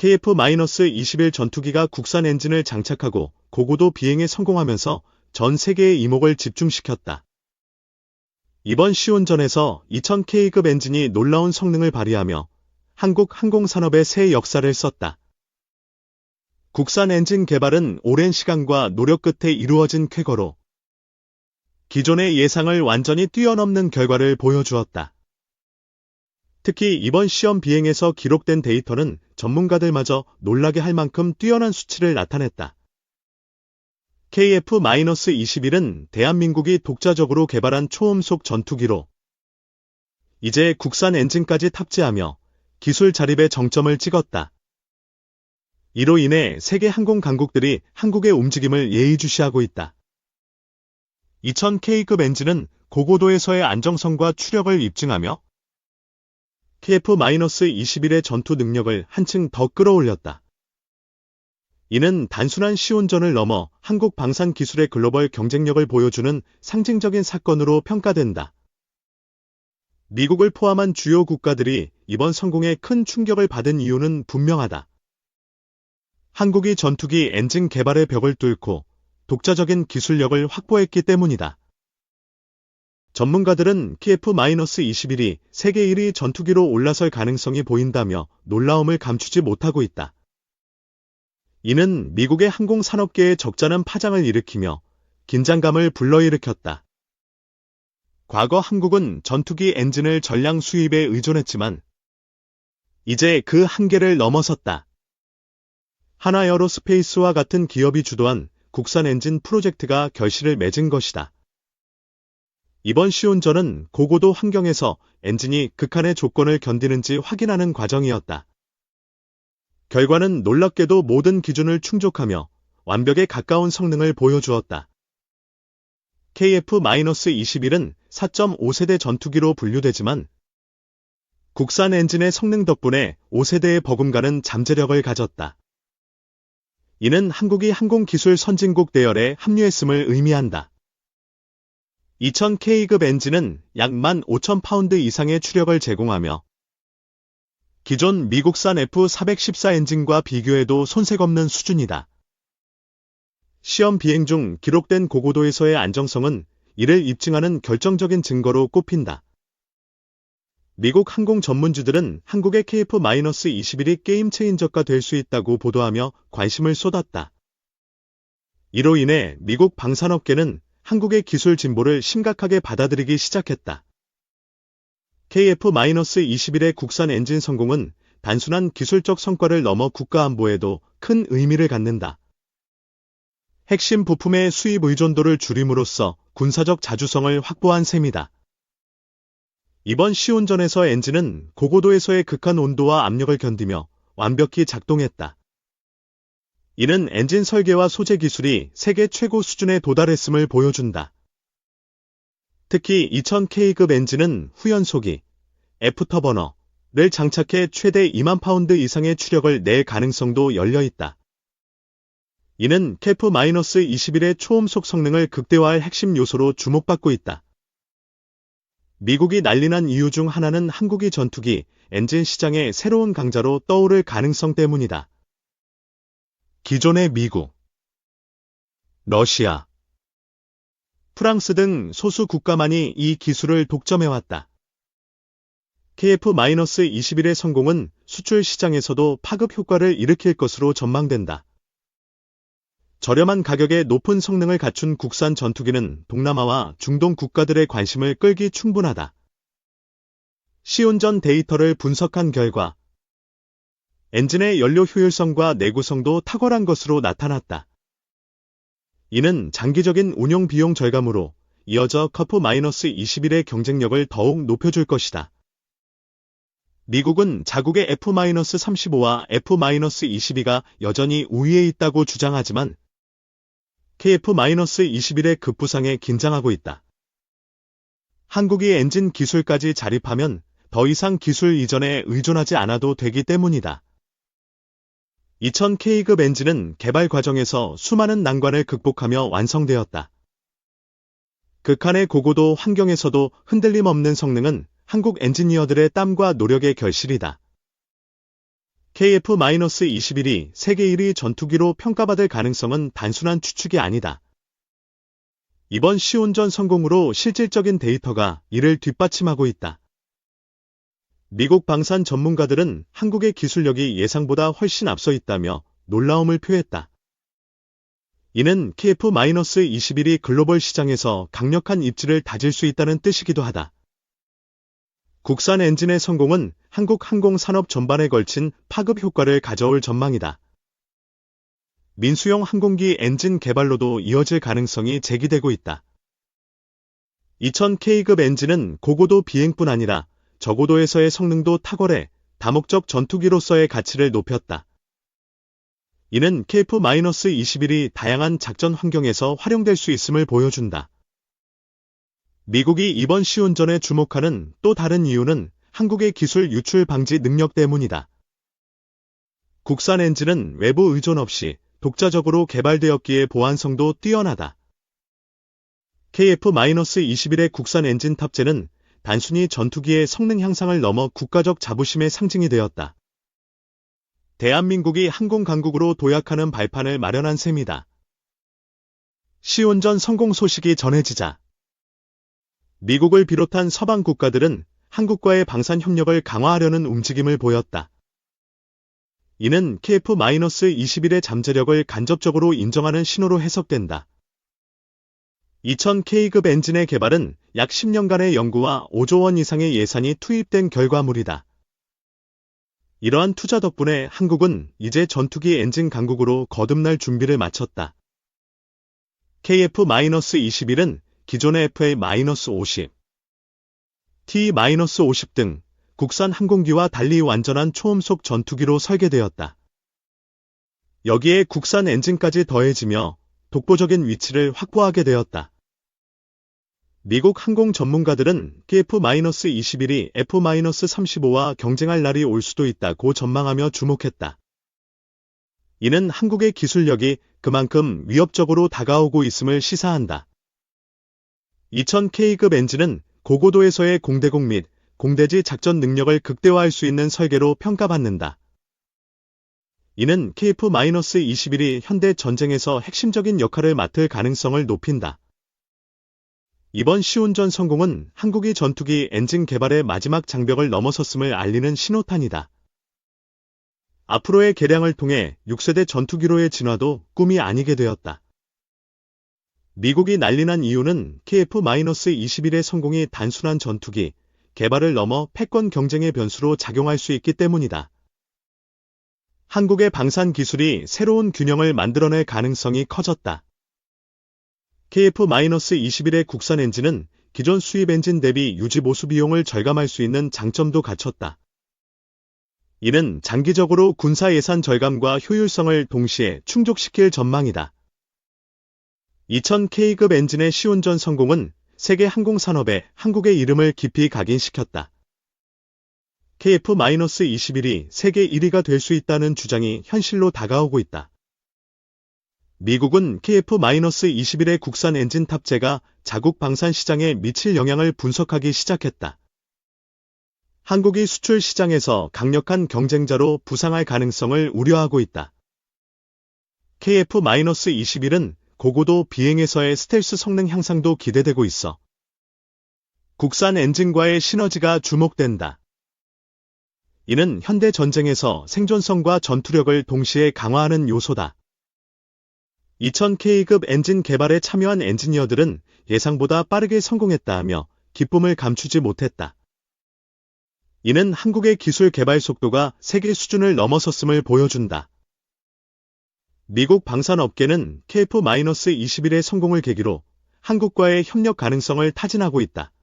KF-21 전투기가 국산 엔진을 장착하고 고고도 비행에 성공하면서 전 세계의 이목을 집중시켰다. 이번 시운전에서 2000K급 엔진이 놀라운 성능을 발휘하며 한국 항공산업의 새 역사를 썼다. 국산 엔진 개발은 오랜 시간과 노력 끝에 이루어진 쾌거로 기존의 예상을 완전히 뛰어넘는 결과를 보여주었다. 특히 이번 시험 비행에서 기록된 데이터는 전문가들마저 놀라게 할 만큼 뛰어난 수치를 나타냈다. KF-21은 대한민국이 독자적으로 개발한 초음속 전투기로 이제 국산 엔진까지 탑재하며 기술 자립의 정점을 찍었다. 이로 인해 세계 항공 강국들이 한국의 움직임을 예의주시하고 있다. 2000K급 엔진은 고고도에서의 안정성과 추력을 입증하며 KF-21의 전투 능력을 한층 더 끌어올렸다. 이는 단순한 시운전을 넘어 한국 방산 기술의 글로벌 경쟁력을 보여주는 상징적인 사건으로 평가된다. 미국을 포함한 주요 국가들이 이번 성공에 큰 충격을 받은 이유는 분명하다. 한국이 전투기 엔진 개발의 벽을 뚫고 독자적인 기술력을 확보했기 때문이다. 전문가들은 KF-21이 세계 1위 전투기로 올라설 가능성이 보인다며 놀라움을 감추지 못하고 있다. 이는 미국의 항공산업계에 적잖은 파장을 일으키며 긴장감을 불러일으켰다. 과거 한국은 전투기 엔진을 전량 수입에 의존했지만 이제 그 한계를 넘어섰다. 하나에어로스페이스와 같은 기업이 주도한 국산 엔진 프로젝트가 결실을 맺은 것이다. 이번 시운전은 고고도 환경에서 엔진이 극한의 조건을 견디는지 확인하는 과정이었다. 결과는 놀랍게도 모든 기준을 충족하며 완벽에 가까운 성능을 보여주었다. KF-21은 4.5세대 전투기로 분류되지만 국산 엔진의 성능 덕분에 5세대의 버금가는 잠재력을 가졌다. 이는 한국이 항공기술 선진국 대열에 합류했음을 의미한다. 2000K급 엔진은 약 15,000파운드 이상의 추력을 제공하며 기존 미국산 F414 엔진과 비교해도 손색 없는 수준이다. 시험 비행 중 기록된 고고도에서의 안정성은 이를 입증하는 결정적인 증거로 꼽힌다. 미국 항공 전문지들은 한국의 KF-21이 게임 체인저가 될 수 있다고 보도하며 관심을 쏟았다. 이로 인해 미국 방산업계는 한국의 기술 진보를 심각하게 받아들이기 시작했다. KF-21의 국산 엔진 성공은 단순한 기술적 성과를 넘어 국가 안보에도 큰 의미를 갖는다. 핵심 부품의 수입 의존도를 줄임으로써 군사적 자주성을 확보한 셈이다. 이번 시운전에서 엔진은 고고도에서의 극한 온도와 압력을 견디며 완벽히 작동했다. 이는 엔진 설계와 소재 기술이 세계 최고 수준에 도달했음을 보여준다. 특히 2000K급 엔진은 후연소기, 애프터버너를 장착해 최대 2만 파운드 이상의 추력을 낼 가능성도 열려있다. 이는 KF-21의 초음속 성능을 극대화할 핵심 요소로 주목받고 있다. 미국이 난리난 이유 중 하나는 한국이 전투기, 엔진 시장의 새로운 강자로 떠오를 가능성 때문이다. 기존의 미국, 러시아, 프랑스 등 소수 국가만이 이 기술을 독점해왔다. KF-21의 성공은 수출 시장에서도 파급 효과를 일으킬 것으로 전망된다. 저렴한 가격에 높은 성능을 갖춘 국산 전투기는 동남아와 중동 국가들의 관심을 끌기 충분하다. 시운전 데이터를 분석한 결과 엔진의 연료 효율성과 내구성도 탁월한 것으로 나타났다. 이는 장기적인 운용 비용 절감으로 이어져 KF-21의 경쟁력을 더욱 높여줄 것이다. 미국은 자국의 F-35와 F-22가 여전히 우위에 있다고 주장하지만 KF-21의 급부상에 긴장하고 있다. 한국이 엔진 기술까지 자립하면 더 이상 기술 이전에 의존하지 않아도 되기 때문이다. 2000K급 엔진은 개발 과정에서 수많은 난관을 극복하며 완성되었다. 극한의 고고도 환경에서도 흔들림 없는 성능은 한국 엔지니어들의 땀과 노력의 결실이다. KF-21이 세계 1위 전투기로 평가받을 가능성은 단순한 추측이 아니다. 이번 시운전 성공으로 실질적인 데이터가 이를 뒷받침하고 있다. 미국 방산 전문가들은 한국의 기술력이 예상보다 훨씬 앞서 있다며 놀라움을 표했다. 이는 KF-21이 글로벌 시장에서 강력한 입지를 다질 수 있다는 뜻이기도 하다. 국산 엔진의 성공은 한국 항공산업 전반에 걸친 파급 효과를 가져올 전망이다. 민수용 항공기 엔진 개발로도 이어질 가능성이 제기되고 있다. 2000K급 엔진은 고고도 비행뿐 아니라 저고도에서의 성능도 탁월해 다목적 전투기로서의 가치를 높였다. 이는 KF-21이 다양한 작전 환경에서 활용될 수 있음을 보여준다. 미국이 이번 시운전에 주목하는 또 다른 이유는 한국의 기술 유출 방지 능력 때문이다. 국산 엔진은 외부 의존 없이 독자적으로 개발되었기에 보안성도 뛰어나다. KF-21의 국산 엔진 탑재는 단순히 전투기의 성능 향상을 넘어 국가적 자부심의 상징이 되었다. 대한민국이 항공 강국으로 도약하는 발판을 마련한 셈이다. 시운전 성공 소식이 전해지자 미국을 비롯한 서방 국가들은 한국과의 방산 협력을 강화하려는 움직임을 보였다. 이는 KF-21의 잠재력을 간접적으로 인정하는 신호로 해석된다. 2000K급 엔진의 개발은 약 10년간의 연구와 5조 원 이상의 예산이 투입된 결과물이다. 이러한 투자 덕분에 한국은 이제 전투기 엔진 강국으로 거듭날 준비를 마쳤다. KF-21은 기존의 FA-50, T-50 등 국산 항공기와 달리 완전한 초음속 전투기로 설계되었다. 여기에 국산 엔진까지 더해지며 독보적인 위치를 확보하게 되었다. 미국 항공 전문가들은 KF-21이 F-35와 경쟁할 날이 올 수도 있다고 전망하며 주목했다. 이는 한국의 기술력이 그만큼 위협적으로 다가오고 있음을 시사한다. 2000K급 엔진은 고고도에서의 공대공 및 공대지 작전 능력을 극대화할 수 있는 설계로 평가받는다. 이는 KF-21이 현대 전쟁에서 핵심적인 역할을 맡을 가능성을 높인다. 이번 시운전 성공은 한국이 전투기 엔진 개발의 마지막 장벽을 넘어섰음을 알리는 신호탄이다. 앞으로의 개량을 통해 6세대 전투기로의 진화도 꿈이 아니게 되었다. 미국이 난리난 이유는 KF-21의 성공이 단순한 전투기 개발을 넘어 패권 경쟁의 변수로 작용할 수 있기 때문이다. 한국의 방산 기술이 새로운 균형을 만들어낼 가능성이 커졌다. KF-21의 국산 엔진은 기존 수입 엔진 대비 유지 보수 비용을 절감할 수 있는 장점도 갖췄다. 이는 장기적으로 군사 예산 절감과 효율성을 동시에 충족시킬 전망이다. 2000K급 엔진의 시운전 성공은 세계 항공산업에 한국의 이름을 깊이 각인시켰다. KF-21이 세계 1위가 될 수 있다는 주장이 현실로 다가오고 있다. 미국은 KF-21의 국산 엔진 탑재가 자국 방산 시장에 미칠 영향을 분석하기 시작했다. 한국이 수출 시장에서 강력한 경쟁자로 부상할 가능성을 우려하고 있다. KF-21은 고고도 비행에서의 스텔스 성능 향상도 기대되고 있어 국산 엔진과의 시너지가 주목된다. 이는 현대 전쟁에서 생존성과 전투력을 동시에 강화하는 요소다. 2000K급 엔진 개발에 참여한 엔지니어들은 예상보다 빠르게 성공했다 하며 기쁨을 감추지 못했다. 이는 한국의 기술 개발 속도가 세계 수준을 넘어섰음을 보여준다. 미국 방산업계는 KF-21의 성공을 계기로 한국과의 협력 가능성을 타진하고 있다.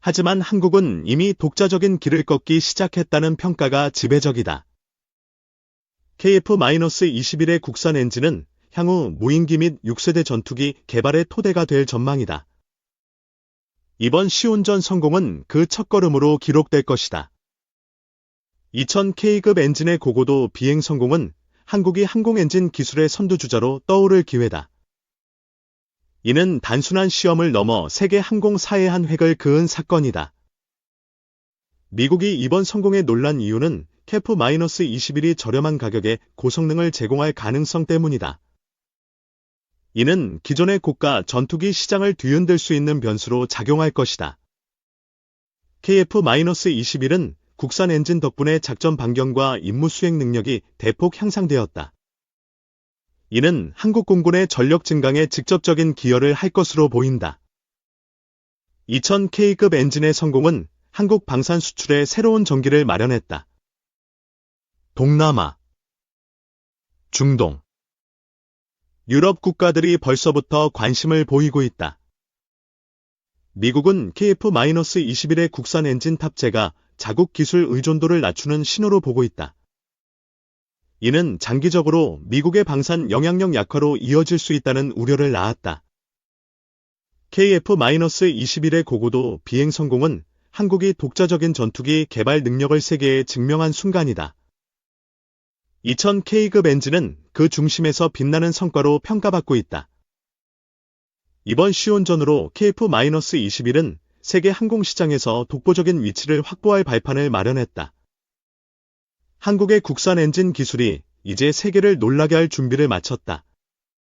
하지만 한국은 이미 독자적인 길을 걷기 시작했다는 평가가 지배적이다. KF-21의 국산 엔진은 향후 무인기 및 6세대 전투기 개발의 토대가 될 전망이다. 이번 시운전 성공은 그 첫걸음으로 기록될 것이다. 2000K급 엔진의 고고도 비행 성공은 한국이 항공엔진 기술의 선두주자로 떠오를 기회다. 이는 단순한 시험을 넘어 세계 항공사의 한 획을 그은 사건이다. 미국이 이번 성공에 놀란 이유는 KF-21이 저렴한 가격에 고성능을 제공할 가능성 때문이다. 이는 기존의 고가 전투기 시장을 뒤흔들 수 있는 변수로 작용할 것이다. KF-21은 국산 엔진 덕분에 작전 반경과 임무 수행 능력이 대폭 향상되었다. 이는 한국 공군의 전력 증강에 직접적인 기여를 할 것으로 보인다. 2000K급 엔진의 성공은 한국 방산 수출에 새로운 전기를 마련했다. 동남아, 중동, 유럽 국가들이 벌써부터 관심을 보이고 있다. 미국은 KF-21의 국산 엔진 탑재가 자국 기술 의존도를 낮추는 신호로 보고 있다. 이는 장기적으로 미국의 방산 영향력 약화로 이어질 수 있다는 우려를 낳았다. KF-21의 고고도 비행 성공은 한국이 독자적인 전투기 개발 능력을 세계에 증명한 순간이다. 2000K급 엔진은 그 중심에서 빛나는 성과로 평가받고 있다. 이번 시온전으로 KF-21은 세계 항공시장에서 독보적인 위치를 확보할 발판을 마련했다. 한국의 국산 엔진 기술이 이제 세계를 놀라게 할 준비를 마쳤다.